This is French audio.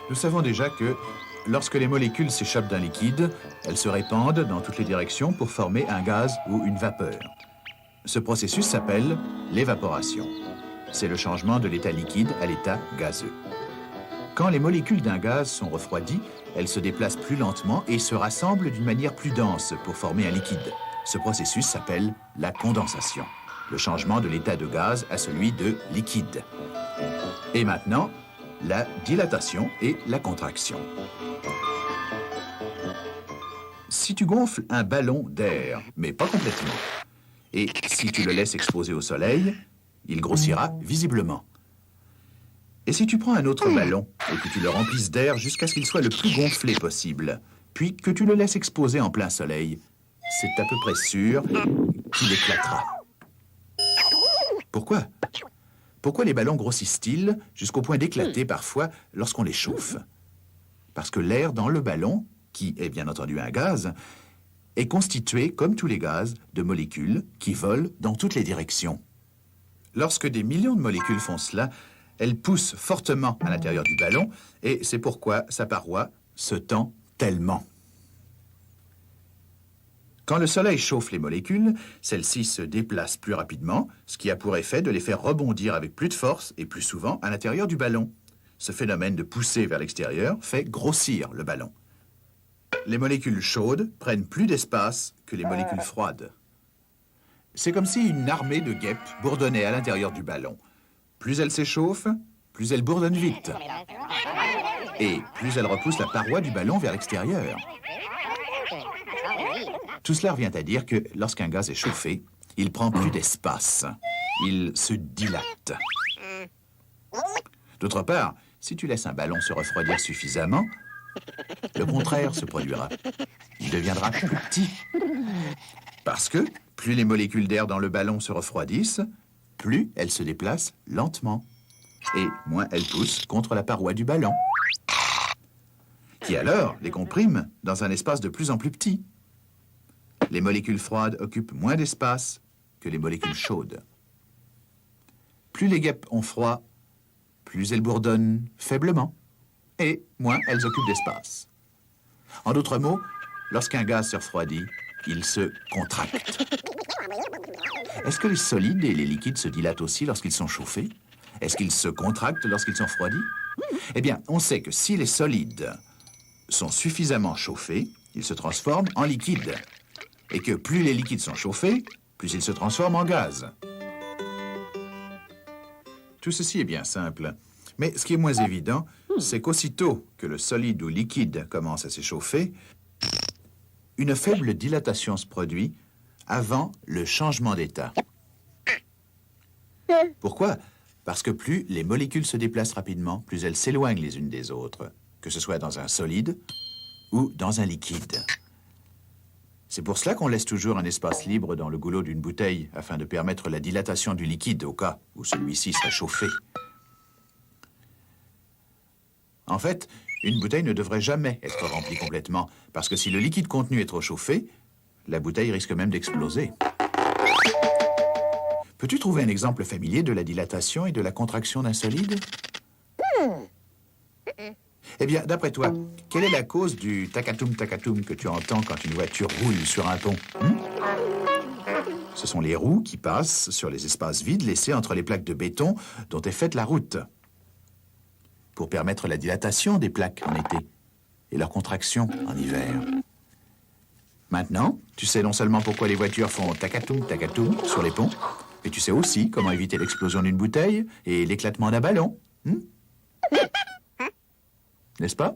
Nous savons déjà que lorsque les molécules s'échappent d'un liquide, elles se répandent dans toutes les directions pour former un gaz ou une vapeur. Ce processus s'appelle l'évaporation. C'est le changement de l'état liquide à l'état gazeux. Quand les molécules d'un gaz sont refroidies, elles se déplacent plus lentement et se rassemblent d'une manière plus dense pour former un liquide. Ce processus s'appelle la condensation, le changement de l'état de gaz à celui de liquide. Et maintenant, la dilatation et la contraction. Si tu gonfles un ballon d'air, mais pas complètement, et si tu le laisses exposer au soleil, il grossira visiblement. Et si tu prends un autre ballon et que tu le remplisses d'air jusqu'à ce qu'il soit le plus gonflé possible, puis que tu le laisses exposer en plein soleil, c'est à peu près sûr qu'il éclatera. Pourquoi? Pourquoi les ballons grossissent-ils jusqu'au point d'éclater parfois lorsqu'on les chauffe? Parce que l'air dans le ballon, qui est bien entendu un gaz, est constitué, comme tous les gaz, de molécules qui volent dans toutes les directions. Lorsque des millions de molécules font cela, elles poussent fortement à l'intérieur du ballon et c'est pourquoi sa paroi se tend tellement. Quand le soleil chauffe les molécules, celles-ci se déplacent plus rapidement, ce qui a pour effet de les faire rebondir avec plus de force et plus souvent à l'intérieur du ballon. Ce phénomène de pousser vers l'extérieur fait grossir le ballon. Les molécules chaudes prennent plus d'espace que les molécules froides. C'est comme si une armée de guêpes bourdonnait à l'intérieur du ballon. Plus elle s'échauffe, plus elle bourdonne vite. Et plus elle repousse la paroi du ballon vers l'extérieur. Tout cela revient à dire que lorsqu'un gaz est chauffé, il prend plus d'espace. Il se dilate. D'autre part, si tu laisses un ballon se refroidir suffisamment, le contraire se produira. Il deviendra plus petit. Parce que plus les molécules d'air dans le ballon se refroidissent, plus elles se déplacent lentement. Et moins elles poussent contre la paroi du ballon, qui alors les comprime dans un espace de plus en plus petit. Les molécules froides occupent moins d'espace que les molécules chaudes. Plus les guêpes ont froid, plus elles bourdonnent faiblement, et moins elles occupent d'espace. En d'autres mots, lorsqu'un gaz se refroidit, il se contracte. Est-ce que les solides et les liquides se dilatent aussi lorsqu'ils sont chauffés? Est-ce qu'ils se contractent lorsqu'ils sont refroidis? Eh bien, on sait que si les solides sont suffisamment chauffés, ils se transforment en liquides. Et que plus les liquides sont chauffés, plus ils se transforment en gaz. Tout ceci est bien simple. Mais ce qui est moins évident, c'est qu'aussitôt que le solide ou liquide commence à s'échauffer, une faible dilatation se produit avant le changement d'état. Pourquoi? Parce que plus les molécules se déplacent rapidement, plus elles s'éloignent les unes des autres, que ce soit dans un solide ou dans un liquide. C'est pour cela qu'on laisse toujours un espace libre dans le goulot d'une bouteille afin de permettre la dilatation du liquide au cas où celui-ci serait chauffé. En fait, une bouteille ne devrait jamais être remplie complètement, parce que si le liquide contenu est trop chauffé, la bouteille risque même d'exploser. Peux-tu trouver un exemple familier de la dilatation et de la contraction d'un solide? Eh bien, d'après toi, quelle est la cause du tacatoum que tu entends quand une voiture roule sur un pont? Ce sont les roues qui passent sur les espaces vides laissés entre les plaques de béton dont est faite la route, pour permettre la dilatation des plaques en été et leur contraction en hiver. Maintenant, tu sais non seulement pourquoi les voitures font tacatoum sur les ponts, mais tu sais aussi comment éviter l'explosion d'une bouteille et l'éclatement d'un ballon. N'est-ce pas?